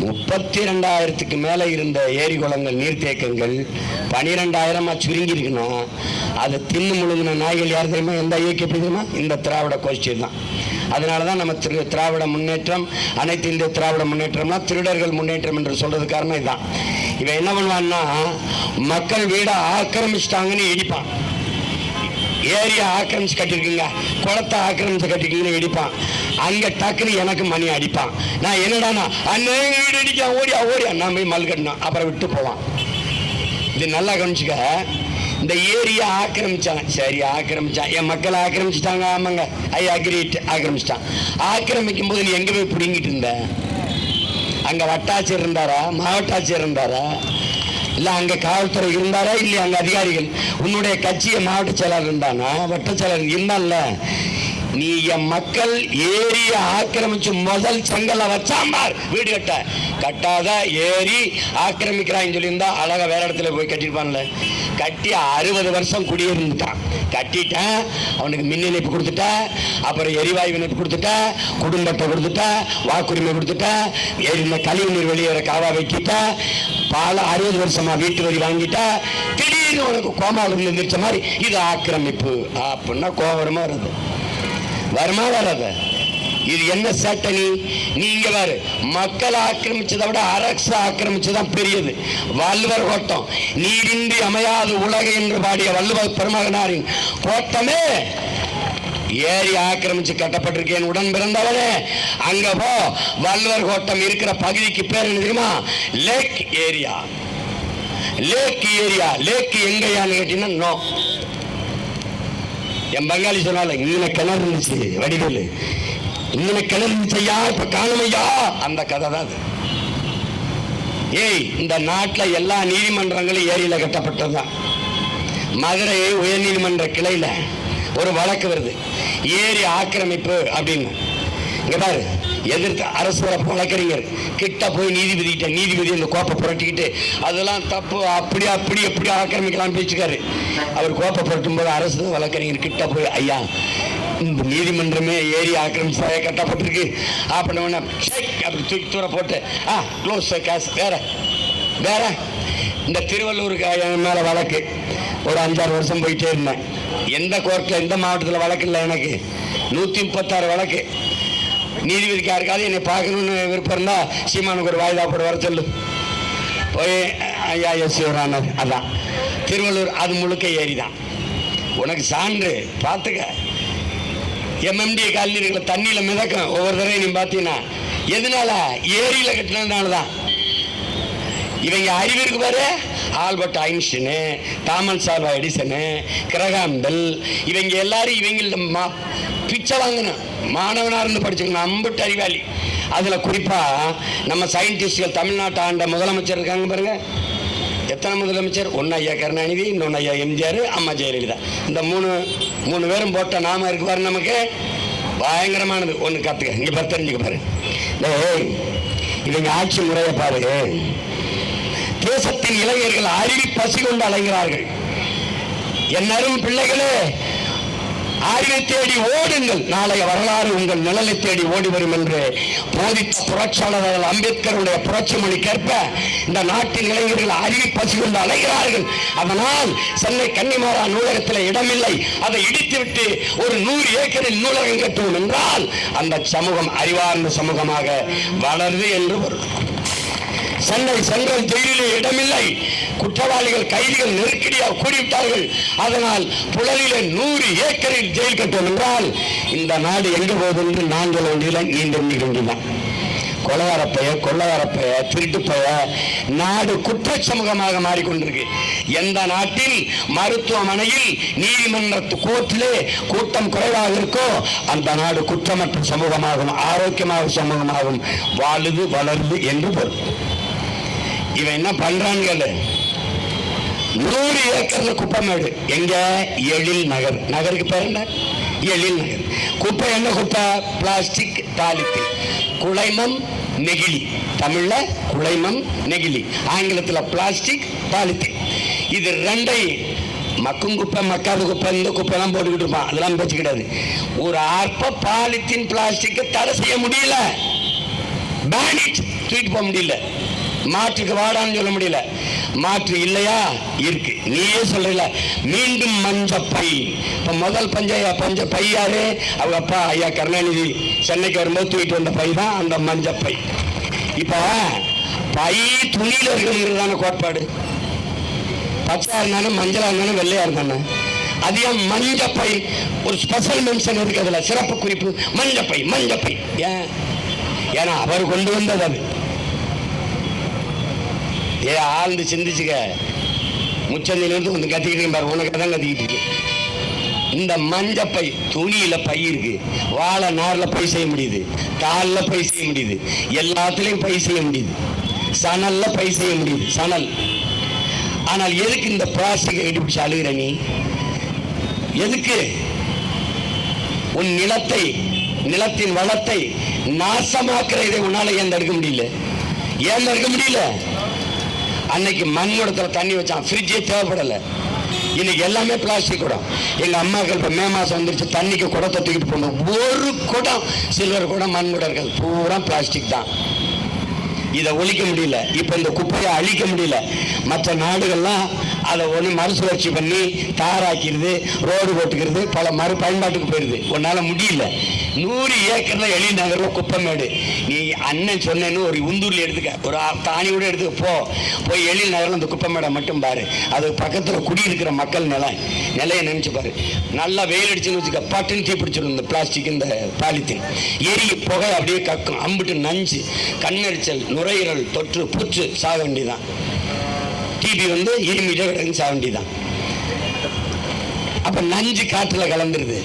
32,000க்கு மேலே இருந்த ஏரி குளங்கள் நீர்த்தேக்கங்கள் 12,000 சுருங்கி இருக்குன்னா அதை தின்னு முழுங்கின நாய்கள் யார் தெரியுமா? எந்த இயக்கம் எப்படி தெரியுமா? இந்த திராவிட கோஷ்டி தான். அதனால தான் நம்ம திராவிட முன்னேற்றம், அனைத்து இந்திய திராவிட முன்னேற்றம்னா திருடர்கள் முன்னேற்றம் என்று சொல்றது காரணம் இதுதான். இவன் என்ன பண்ணுவான்னா, மக்கள் வீடை ஆக்கிரமிச்சிட்டாங்கன்னு இடிப்பான். ஏரியா ஆக்கிரமிச்சு கட்டிருக்கீங்க, குளத்தை ஆக்கிரமிச்சு கட்டிருக்கீங்கன்னு இடிப்பான். அங்க டக்குன்னு எனக்கு மணி அடிப்பான். நான் என்னடானா அண்ணன் வீடு அடிக்க ஓடியா ஓடியா நான் போய் மல் கட்டினான். அப்புறம் விட்டு போவான். இது நல்லா கவனிச்சுக்க. இந்த ஏரியா ஆக்கிரமிச்சான், சரி ஆக்கிரமிச்சான், என் மக்களை ஆக்கிரமிச்சுட்டாங்க, ஆமாங்க ஐ அக்ரீட், ஆக்கிரமிச்சிட்டான். ஆக்கிரமிக்கும் போது நீ எங்க போய் பிடிங்கிட்டு இருந்த? அங்க வட்டாட்சியர் இருந்தாரா, மாவட்ட இருந்தாரா, இல்ல அங்க காவல்துறை இருந்தாரா, இல்லையா அங்க அதிகாரிகள்? உன்னுடைய கட்சியை மாவட்ட செயலாளர் இருந்தானா, வட்ட செயலாளர் இருந்தான்ல. நீ என் மக்கள் ஏரியை ஆக்கிரமிச்சு முதல் செங்கலை வச்சாம்பார் வீடு கட்டாத ஏரி ஆக்கிரமிக்கிறான்னு சொல்லியிருந்தா அழகா வேற இடத்துல போய் கட்டிருப்பான்ல. கட்டி 60 வருஷம் குடியிருந்துட்டான். கட்டிட்டேன், அவனுக்கு மின் இணைப்பு கொடுத்துட்ட, அப்புறம் எரிவாயு இணைப்பு கொடுத்துட்ட, குடும்பத்தை கொடுத்துட்ட, வாக்குரிமை கொடுத்துட்ட, இந்த கழிவு நீர் வெளியேற காவா வைக்கிட்ட, பால 60 வருஷமா வீட்டு வரி வாங்கிட்ட, திடீர்னு உனக்கு கோமாவில் இருந்துச்ச மாதிரி இது ஆக்கிரமிப்பு அப்படின்னா கோபமா வருது. வருமா வராத? இது என்ன சேட்டனி? நீங்க பாரு, மக்கள் ஆக்கிரமிச்சதை விட அரசு ஆக்கிரமிச்சுதான் பெரியது. வள்ளுவர் கோட்டம், நீரின்றி அமையாது உலக என்று பாடிய வள்ளுவர் பெருமகனாரின் கோட்டமே ஏரி ஆக்கிரமிச்சு கட்டப்பட்டிருக்கேன். உடன் பிறந்தவனே அங்க போ. வள்ளுவர் கோட்டம் இருக்கிற பகுதிக்கு பேர் என்ன தெரியுமா? Lake area. Lake area. Lake எங்கயான்னு கேட்டீங்கன்னா நோ. என் பங்காளி சொன்னால இங்கே கிணறு இருந்துச்சு, வடிவேலு இங்கே கிணறு இருந்துச்சையா, இப்ப காணுமையா, அந்த கதை தான் அது. ஏய், இந்த நாட்டில் எல்லா நீதிமன்றங்களும் ஏரியில கட்டப்பட்டதுதான். மதுரை உயர் நீதிமன்ற கிளையில ஒரு வழக்கு வருது, ஏரி ஆக்கிரமிப்பு அப்படின்னு. இங்க பாரு, எதிர்த்து அரசு தரப்பு வழக்கறிஞர் கிட்ட போய் நீதிபதி இந்த கோப்பை புரட்டிக்கிட்டு அதெல்லாம் தப்பு, அப்படி அப்படி எப்படி ஆக்கிரமிக்கலாம் பேச்சுக்காரு. அவர் கோப்பை புரட்டும் போது அரசு வழக்கறிஞர் கிட்ட போய், ஐயா இந்த நீதிமன்றமே ஏரி ஆக்கிரமிச்சு கட்டப்பட்டிருக்கு அப்படின்னா அப்படி தூக்கி தூர போட்டு க்ளோஸ் கேஸ். வேற வேற இந்த திருவள்ளூருக்கு மேல வழக்கு ஒரு 5-6 வருஷம் போயிட்டே இருந்தேன். எந்த கோர்ட்ல எந்த மாவட்டத்தில் வழக்கு இல்லை எனக்கு. 136 வழக்கு. நீதிபதிக்கு யாருக்காவது என்னை பார்க்கணும்னு விருப்பம் இருந்தா சீமானுக்கு ஒரு வாய்தா போட வர சொல்லு. போய் ஐயா எஸ் சிவராமர், அதான் திருவள்ளூர், அது முழுக்க ஏரி தான். உனக்கு சான்று பார்த்துக்க. எம்எம்டி காலனி இருக்கிற தண்ணியில் மிதக்கும் ஒவ்வொரு தடவையும் நீ பார்த்தீங்கன்னா. எதனால? ஏரியில் கட்டினதுனால தான். இவங்க அறிவிற்கு பாரு, Albert Einstein, Thomas Alva Edison, Graham Bell, இவங்க எல்லாரும் இவங்க பிச்சை வாங்கணும். மாணவனாக இருந்து படிச்சுக்கணும், அம்புட்டு அறிவாளி. அதில் குறிப்பாக நம்ம சயின்டிஸ்ட்கள் தமிழ்நாட்டை ஆண்ட முதலமைச்சர் இருக்காங்க பாருங்க. எத்தனை முதலமைச்சர்? ஒன்று ஐயா கருணாநிதி, இன்னொன்று ஐயா எம்ஜிஆர், அம்மா ஜெயலலிதா. இந்த மூணு பேரும் போட்ட நாம இருக்கு பாரு, நமக்கு பயங்கரமானது. ஒன்று கற்றுக்க, இங்கே பாரு, தெரிஞ்சுக்க பாரு. இவங்க ஆட்சி முறையை பாரு. தேசத்தின் இளைஞர்கள் அறிவி பசி கொண்டு அலைகிறார்கள். என் அரும் பிள்ளைகளே, அறிவை தேடி ஓடுங்கள், நாளைய வரலாறு உங்கள் நிழலை தேடி ஓடி வரும் என்று போதித்த புரட்சியாளர் அம்பேத்கருடைய புரட்சி மொழிக்கேற்ப இந்த நாட்டின் இளைஞர்கள் அறிவி பசி கொண்டு அலைகிறார்கள். அதனால் சென்னை கன்னிமாரா நூலகத்தில் இடமில்லை, அதை இடித்துவிட்டு ஒரு 100 ஏக்கரில் நூலகம் கட்டுவோம் என்றால் அந்த சமூகம் அறிவார்ந்த சமூகமாக வளருது என்று வரும். சென்னை சென்ட்ரல் ஜெயிலிலே இடமில்லை, குற்றவாளிகள் கைதிகள் நெருக்கடியாக கூடிவிட்டார்கள். அதனால் புழலிலே 100 ஏக்கரில் ஜெயில் கட்டும் என்றால் இந்த நாடு எங்கு போகுது என்று நாங்கள் ஒன்றில் நீண்டு கொண்டுதான். கொள்ளகாரப்பைய திருட்டுப்பைய நாடு குற்ற சமூகமாக மாறிக்கொண்டிருக்கு. எந்த நாட்டில் மருத்துவமனையில் நீதிமன்ற கோர்ட்டிலே கூட்டம் குறைவாக இருக்கோ அந்த நாடு குற்றமற்ற சமூகமாகும், ஆரோக்கியமாக சமூகமாகும், வாழுது வளருது என்று பொருள். இவன் என்ன பண்றான்னு, 100 ஏக்கர்ல குப்பைமேடு. எங்க? எழில் நகர். நகருக்கு பேர் என்ன? எழில் நகர். குப்பை என்ன குப்பை? பிளாஸ்டிக், பாலித்தீன், குளைமம், நெகிழி. தமிழ்ல குளைமம், நெகிழி, ஆங்கிலத்தில் பிளாஸ்டிக், பாலித்தீன். இது ரெண்டை மக்கும் குப்பை, மக்காத குப்பை, இந்த குப்பைலாம் போட்டுக்கிட்டு இருப்பான். அதெல்லாம் பேச்சு கிடையாது. ஒரு அற்ப பாலித்தீன் பிளாஸ்டிக் தடை செய்ய முடியல. தூக்கிட்டு போக முடியல, மாற்றுக்கு வாடான்னு சொல்ல முடியல. மாற்று இல்லையா? இருக்கு. நீயே சொல்றீல மீண்டும் மஞ்சப்பை. இப்ப முதல் பஞ்ச பை யாரு? அவங்க அப்பா ஐயா கருணாநிதி சென்னைக்கு வரும்போது தூக்கிட்டு வந்த பை தான் அந்த மஞ்சப்பை. இப்ப பை துணியில இருக்கிறதான கோட்பாடு. பச்சையா இருந்தாலும் மஞ்சளா இருந்தாலும் வெள்ளையா இருந்தானே, அது ஏன் மஞ்சப்பை? ஒரு ஸ்பெஷல் மென்ஷன் இருக்கு அதுல, சிறப்பு குறிப்பு மஞ்சப்பை மஞ்சப்பை. ஏன்? ஏன்னா அவர் கொண்டு வந்தது அது. ஆழ்ந்து சிந்திச்சுக்க. முச்சந்திலிருந்து கொஞ்சம் கத்திக்கிட்டு பாரு, உனக்கு தான் கத்திக்கிட்டு இருக்கு. இந்த மஞ்சப்பை துணியில பை இருக்கு, வாழை நார்ல பை செய்ய முடியுது, தாள்ல பை செய்ய முடியுது, எல்லாத்துலயும் பை செய்ய முடியுது, சணல்ல பை செய்ய முடியுது, சணல். ஆனால் எதுக்கு இந்த பிளாஸ்டிக்கை கட்டிப்பிடிச்சு அழுகிற நீ? எதுக்கு? உன் நிலத்தை, நிலத்தின் வளத்தை நாசமாக்குற இதை உன்னால ஏன் தடுக்க முடியல? ஏன் தடுக்க முடியல? அன்னைக்கு மண் குடத்துல தண்ணி வச்சான், ஃப்ரிட்ஜே தேவைப்படலை. இன்னைக்கு எல்லாமே பிளாஸ்டிக் குடம். எங்க அம்மாக்கள் இப்ப மே மாசம் வந்துருச்சு, தண்ணிக்கு குடத்தை தூக்கிட்டு போகணும். ஒரு குடம் சில்வர் குடம், மண் குடம் இருக்காது, பூரா பிளாஸ்டிக் தான். இதை ஒழிக்க முடியல. இப்ப இந்த குப்பையை அழிக்க முடியல. மற்ற நாடுகள்லாம் அதை ஒன்று மறுசுழற்சி பண்ணி தாராக்கிறது, ரோடு போட்டுக்கிறது, பல மறு பயன்பாட்டுக்கு போயிடுது. உன்னால முடியல. 100 ஏக்கர்ல எழில்நகர்ல குப்பமேடு. நீ அண்ணன் சொன்னேன்னு ஒரு உந்தூர்ல எடுத்துக்க, ஒரு தானி கூட எடுத்துக்க, போய் எழில்நகர்ல அந்த குப்பமேடை மட்டும் பாரு. அது பக்கத்துல குடியிருக்கிற மக்கள் நிலையை நினைச்சு பாரு. நல்லா வெயில் அடிச்சுன்னு வச்சுக்க, பட்டுன்னு தீ பிடிச்சிடும். இந்த பிளாஸ்டிக், இந்த பாலித்தீன் எரி புகை அப்படியே கக்கும். அம்பிட்டு நஞ்சு, கண்ணெரிச்சல், நுரையீரல் தொற்று, புற்று, சாக வேண்டியதான். டிபி இருமிட்டே கிடக்கு, சாக வேண்டியதான். அப்ப நஞ்சு காற்றுல கலந்துருது.